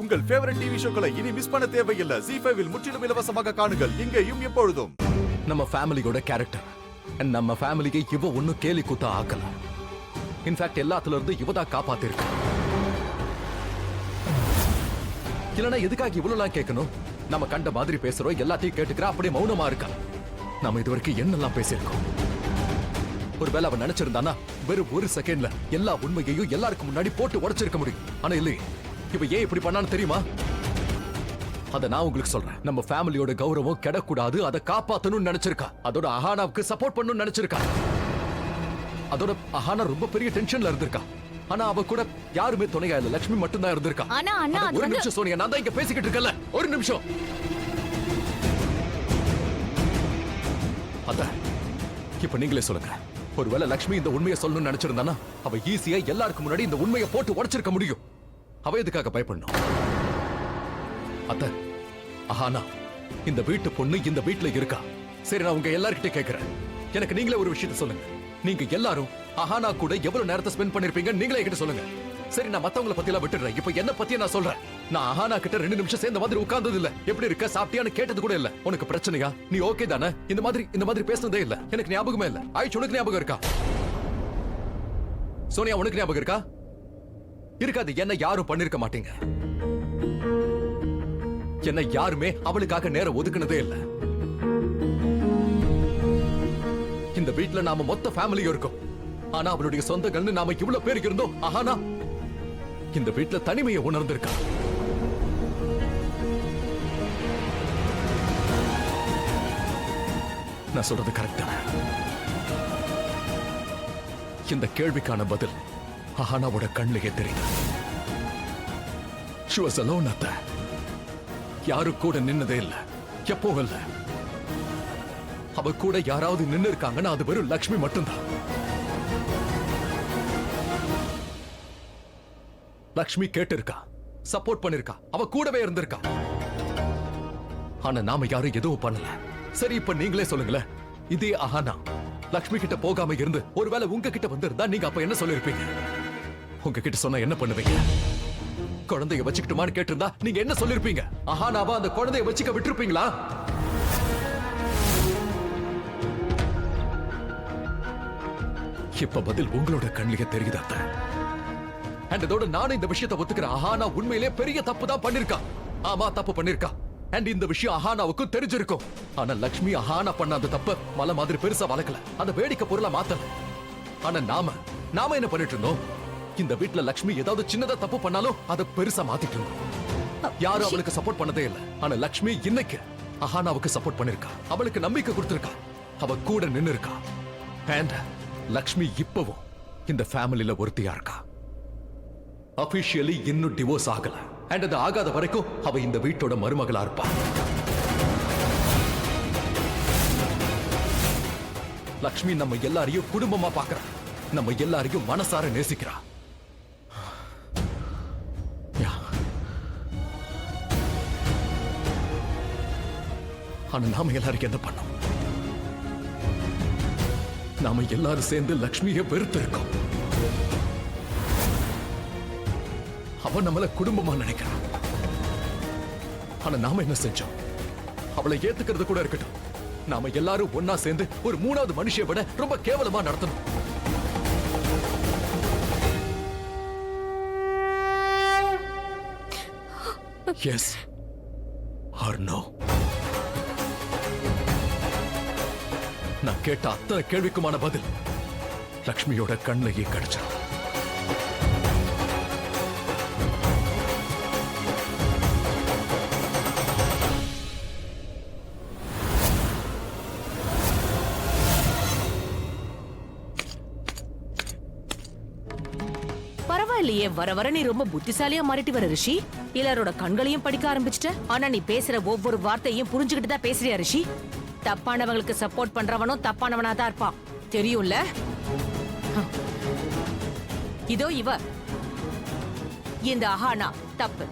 உங்கள் favourite TV ஷோக்களை இனி miss பண்ண தேவையில்லை. ZEE5 இல் முற்றிலும் இலவசமாக காணுங்கள், இங்கேயும் எப்பொழுதும். நம்ம ஃபேமிலியோட கேரக்டர் நம்ம ஃபேமிலியை இவ ஒன்னும் கேலி கூத்தா ஆக்கல. இன்ஃபேக்ட் எல்லாத்துல இருந்து இவதான் காப்பாத்திருக்க. இல்லனா எதுக்காக இவ்வளவு கேட்கணும்? நம்ம கண்ட மாதிரி பேசுறோம், எல்லாத்தையும் கேட்டுக்கிற அப்படியே மௌனமா இருக்கா. நம்ம இது வரைக்கும் என்னெல்லாம் பேசியிருக்கோம். ஒருவேளை அவன் நினைச்சிருந்தானா வெறும் ஒரு செகண்ட்ல எல்லா உண்மையையும் எல்லாருக்கும் முன்னாடி போட்டு உடைச்சிருக்க முடியும். ஆனா இல்லையே, இவ ஏன் இப்படி பண்ணான்னு தெரியுமா? அத நான் உங்களுக்கு சொல்றேன். நம்ம ஃபேமிலியோட கௌரவம் கெடக்கூடாது, அதை காப்பாத்தணும்னு நினைச்சிருக்கா. அதோட அஹானாவுக்கு சப்போர்ட் பண்ணணும்னு நினைச்சிருக்கா. அதோட அஹானா ரொம்ப பெரிய டென்ஷன்ல இருந்திருக்கா. ஆனா அவ கூட யாருமே துணையா இல்ல, லட்சுமி மட்டும் தான் இருந்திருக்கா. ஒரு நிமிஷம் சோனியா, நான் தான் இங்க பேசிக்கிட்டு இருக்கல. ஒரு நிமிஷம். அதான் இப்ப நீங்களே சொல்லுங்க, ஒருவேளை லட்சுமி இந்த உண்மையை சொல்லணும்னு நினைச்சிருந்தானா அவ ஈஸியா எல்லாருக்கும் முன்னாடி இந்த உண்மையை போட்டு உடைச்சிருக்க முடியும். அவ எதுக்காக பயப்படணும்? அத்த அஹானா இந்த வீட்டு பொண்ணு இந்த வீட்டுல இருக்கா. சரி, நான் உங்க எல்லார்கிட்ட கேட்கிறேன், எனக்கு நீங்களே ஒரு விஷயத்த சொல்லுங்க. நீங்க எல்லாரும் அஹானா கூட எவ்வளவு நேரத்தை ஸ்பெண்ட் பண்ணிருப்பீங்க நீங்களே கிட்ட சொல்லுங்க. சரி, நான் மத்தவங்கள பத்தி எல்லாம் விட்டுறேன். இப்ப என்ன பத்தியே நான் சொல்றேன். நான் அஹானா கிட்ட 2 நிமிஷம் சேர்ந்த மாதிரி உட்கார்ந்தது இல்ல. எப்படி இருக்க, சாப்பிட்டியான்னு கேட்டது கூட இல்ல. உனக்கு பிரச்சனையா, நீ ஓகே தானே, இந்த மாதிரி பேசுனதே இல்ல. எனக்கு ஞாபகமே இல்ல. ஆயிடுச்சு, உனக்கு ஞாபகம் இருக்கா? சோனியா, உனக்கு ஞாபகம் இருக்கா? இருக்காது. என்ன யாரும் பண்ணிருக்க மாட்டீங்க. என்ன யாருமே அவளுக்காக நேரம் ஒதுக்குனதே இல்ல. இந்த வீட்டுல நாம மொத்த ஃபேமிலியும் இருக்கோம். ஆனா அவளுடைய சொந்தங்கள்னு நாம இவ்வளவு பேருக்கு இருந்தோம். ஆனா இந்த வீட்டுல தனிமையை உணர்ந்திருக்கா. நான் சொல்றது கரெக்டா? இந்த கேள்விக்கான பதில் அஹானாவோட கண்ணிலே தெரியுது. She was alone at that. யாரு கூட நின்னதே இல்ல, எப்பவும் இல்ல. அவ கூட யாராவது நின்னு இருக்காங்கன்னா அது வெறும் லட்சுமி மட்டும்தான். லட்சுமி கேட்டு இருக்கா, சப்போர்ட் பண்ணிருக்கா, அவ கூடவே இருந்திருக்கா. ஆனா நாம யாரும் எதுவும் பண்ணல. சரி, இப்ப நீங்களே சொல்லுங்களேன், இதே அஹானா லட்சுமி கிட்ட போகாம இருந்து ஒருவேளை உங்க கிட்ட வந்திருந்தா நீங்க அப்ப என்ன சொல்லிருப்பீங்க? உங்ககிட்ட சொன்னா என்ன பண்ணுவீங்க? குழந்தைய வச்சுக்கிட்டுமான்னு கேட்டிருந்தா நீங்க என்ன சொல்லிருப்பீங்க? அஹானாவா அந்த குழந்தைய வச்சுக்க விட்டுருப்பீங்களா? இப்ப பதில் உங்களோட கண்ணிலே தெரியுதா? அண்ட் இதோட நானும் இந்த விஷயத்தை ஒத்துக்கிறேன். அஹானா உண்மையிலே பெரிய தப்பு தான் பண்ணிருக்கா. ஆமா, தப்பு பண்ணிருக்கா. அண்ட் இந்த விஷயம் அஹானாவுக்கும் தெரிஞ்சிருக்கும். ஆனா லட்சுமி அஹானா பண்ண அந்த தப்பு மலை மாதிரி பெருசா வளர்க்கல, அந்த வேடிக்கை பொருளா மாத்தல. ஆனா நாம என்ன பண்ணிட்டு இருந்தோம்? இந்த வீட்டுல லட்சுமி ஏதாவது சின்னதா தப்பு பண்ணாலும் அதை பெருசா மாத்திட்டு இருந்தோம். யாரும் அவளுக்கு சப்போர்ட் பண்ணதே இல்ல. ஆனா லட்சுமி இன்னைக்கு அஹானாவுக்கு சப்போர்ட் பண்ணிருக்கா, அவளுக்கு நம்பிக்கை கொடுத்திருக்கா, அவ கூட நின்னு இருக்கா. அண்ட் லட்சுமி இப்பவும் இந்த ஃபேமிலில ஒருத்தியா இருக்கா. அபிஷியலி இன்னும் டிவோர்ஸ் ஆகல. அண்ட் அது ஆகாத வரைக்கும் அவ இந்த வீட்டோட மருமகளா இருப்பா. லட்சுமி நம்ம எல்லாரையும் குடும்பமா பாக்குறா, நம்ம எல்லாரையும் மனசார நேசிக்கிறா. ஆனா நாம எல்லாரும் என்ன பண்ணோம்? நாம எல்லாரும் சேர்ந்து லட்சுமியை வெறுத்து இருக்கோம். அவ நம்மள குடும்பமா நினைக்கிறான். ஆனா நாம என்ன செஞ்சோம்? அவளை ஏத்துக்கிறது கூட இருக்கட்டும், நாம எல்லாரும் ஒன்னா சேர்ந்து ஒரு 3வது மனுஷியை விட ரொம்ப கேவலமா நடத்தணும். Yes or no? நான் கேட்ட அத்தனை கேள்விக்குமான பதில் லட்சுமியோட கண்ணிலேயே கிடைச்சிடும். பரவாயில்லையே, வர வர நீ ரொம்ப புத்திசாலியா மாறிட்டு வர ரிஷி. எல்லாரோட கண்களையும் படிக்க ஆரம்பிச்சிட்ட. ஆனா நீ பேசுற ஒவ்வொரு வார்த்தையும் புரிஞ்சுக்கிட்டு தான் பேசுறியா ரிஷி? தப்பானவங்களுக்கு சப்போர்ட் பண்றவனும் தப்பானவனா தான் இருப்பான், தெரியும்ல? இதோ இவ இந்த அஹானா தப்பு.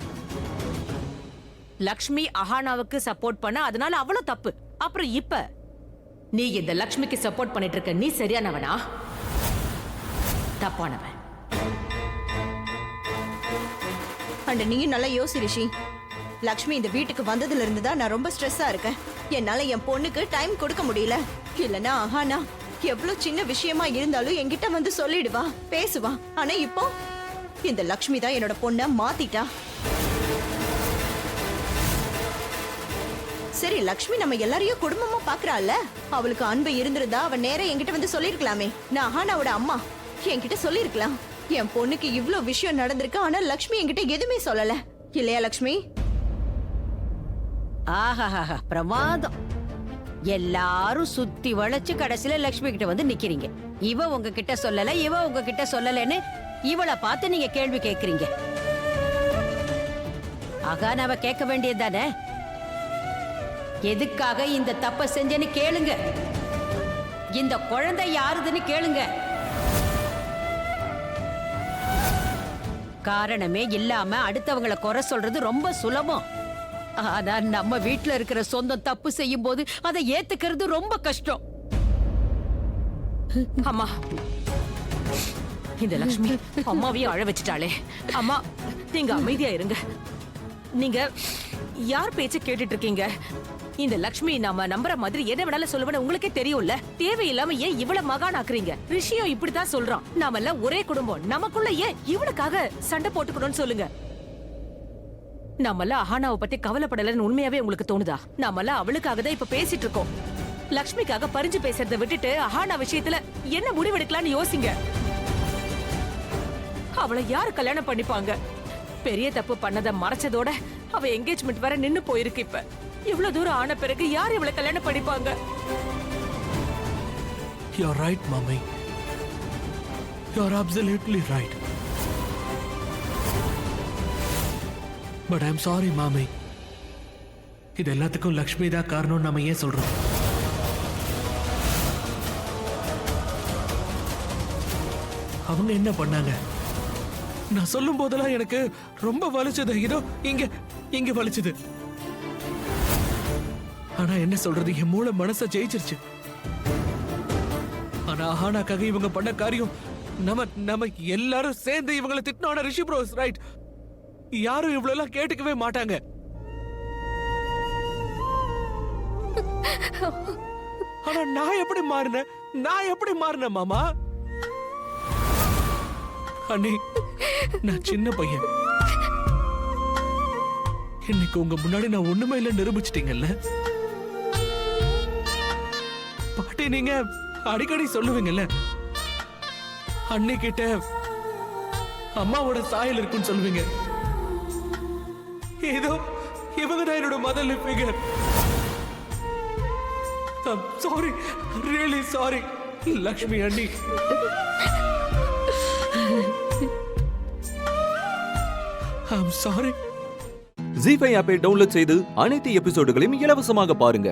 லக்ஷ்மி அஹானாவுக்கு சப்போர்ட் பண்ண, அதனால அவளும் தப்பு. அப்புறம் இப்ப நீ இந்த லக்ஷ்மிக்கு சப்போர்ட் பண்ணிட்டு இருக்க, நீ சரியானவனா தப்பானவன்? அண்ட் நீயும் நல்லா யோசி ரிஷி. லக்ஷ்மி இந்த வீட்டுக்கு வந்ததுல இருந்து தான் நான் ரொம்ப ஸ்ட்ரெஸ்ஸா இருக்கேன். என்னால என் பொண்ணுக்கு டைம் கொடுக்க முடியல. இல்லனா ஆஹானா எவ்வளவு சின்ன விஷயமா இருந்தாலும் என்கிட்ட வந்து சொல்லிடுவா, பேசுவா. ஆனா இப்போ இந்த லக்ஷ்மி தான் என்னோட பொண்ண மாத்திட்டா. சரி, லக்ஷ்மி நம்ம எல்லாரையும் குடும்பமா பாக்குறாள்ல, அவளுக்கு அன்பு இருந்திருந்தா அவ நேரா என்கிட்ட வந்து சொல்லிருக்கலாமே. நான் ஆஹானாவோட அம்மா, என்கிட்ட சொல்லிருக்கலாம். என் பொண்ணுக்கு இவ்ளோ விஷயம் நடந்திருக்கு, ஆனா லக்ஷ்மி என்கிட்ட எதுவுமே சொல்லல. இல்லையா லக்ஷ்மி? ஆஹாஹா, பிரமாதம். எல்லாரும் சுத்தி வளைச்சு கடைசியில லக்ஷ்மி கிட்ட வந்து நிக்கிறீங்க. இவ உங்ககிட்ட சொல்லல, இவ உங்ககிட்ட சொல்லலன்னு இவளை பார்த்து நீங்க கேள்வி கேக்குறீங்க. அகானாவ கேட்க வேண்டியதுதானே, எதுக்காக இந்த தப்ப செஞ்சேன்னு கேளுங்க. இந்த குழந்தை யாருதுன்னு கேளுங்க. காரணமே இல்லாம அடுத்தவங்களை குறை சொல்றது ரொம்ப சுலபம். ஆனா நம்ம வீட்ல இருக்கிற சொந்தம் தப்பு செய்யும் போது அதை ஏத்துக்கிறது ரொம்ப கஷ்டம். அம்மா, இந்த லக்ஷ்மி அம்மாவையும் அழ வச்சுட்டாளே. அம்மா, நீங்க அமைதியா இருங்க. நீங்க யார் பேச்ச கேட்டுட்டு இருக்கீங்க? இந்த லக்ஷ்மி நாம நம்புற மாதிரி என்ன வேணாலும் சொல்லுவேன்னு உங்களுக்கே தெரியும்ல. தேவையில்லாம ஏன் இவ்வளவு மகான் ஆக்குறீங்க? ரிஷியும் இப்படிதான் சொல்றான். நாமெல்லாம் ஒரே குடும்பம், நமக்குள்ள ஏன் இவனுக்காக சண்டை போட்டுக்கணும்னு சொல்லுங்க. நாமெல்லாம் அஹானாவை பத்தி கவலைப்படலன்னு உண்மையாவே உங்களுக்கு தோணுதா? நாமெல்லாம் அவளுக்காக தான் இப்ப பேசிட்டு இருக்கோம். லக்ஷ்மிக்காக பறிஞ்சு பேசுறதை விட்டுட்டு அஹானா விஷயத்துல என்ன முடிவெடுக்கலாம்னு யோசிங்க. அவளை யாரு கல்யாணம் பண்ணிப்பாங்க? பெரிய தப்பு பண்ணதை மறைச்சதோட அவ என்கேஜ்மெண்ட் வர நின்னு போயிருக்கு. இப்ப இவ்வளவு தூரம் ஆன பிறகு யார் இவளை கல்யாணம் பண்ணிப்பாங்க? You're right, Mommy. You're absolutely right. But I'm sorry, Mommy. இது எல்லாத்துக்கும் லக்ஷ்மி தான் காரணம் நம்ம ஏன் சொல்றோம்? அவங்க என்ன பண்ணாங்க? நான் சொல்லும் போதெல்லாம் எனக்கு ரொம்ப வலிச்சது. இதோ இங்க வலிச்சது. ஆனா என்ன சொல்றது, என் மூளை மனசை ஜெயிச்சிருச்சு. ஆனா ஆஹானாக்காக இவங்க பண்ண காரியம், நம்ம எல்லாரும் சேர்ந்து இவங்களை திட்டினோட ரிஷி ப்ரோஸ் ரைட். யாரும் இவ்வளவு எல்லாம் கேட்டுக்கவே மாட்டாங்க. ஆனா நான் எப்படி மாறினேன் மாமா? அண்ணி, நான் சின்ன பையன். இன்னைக்கு உங்க முன்னாடி நான் ஒண்ணுமே இல்ல நிரூபிச்சிட்டீங்கல்ல. பாட்டி, நீங்க அடிக்கடி சொல்லுவீங்கல்ல, அன்னை கிட்ட அம்மாவோட சாயல் இருக்குன்னு சொல்லுவீங்க. ஏதோ இவங்க தான் என்னோட mother figure. Sorry, really sorry Lakshmi அண்ணி. I'm sorry. ZEE5 ஆப்பை டவுன்லோட் செய்து அனைத்து எபிசோடுகளையும் இலவசமாக பாருங்க.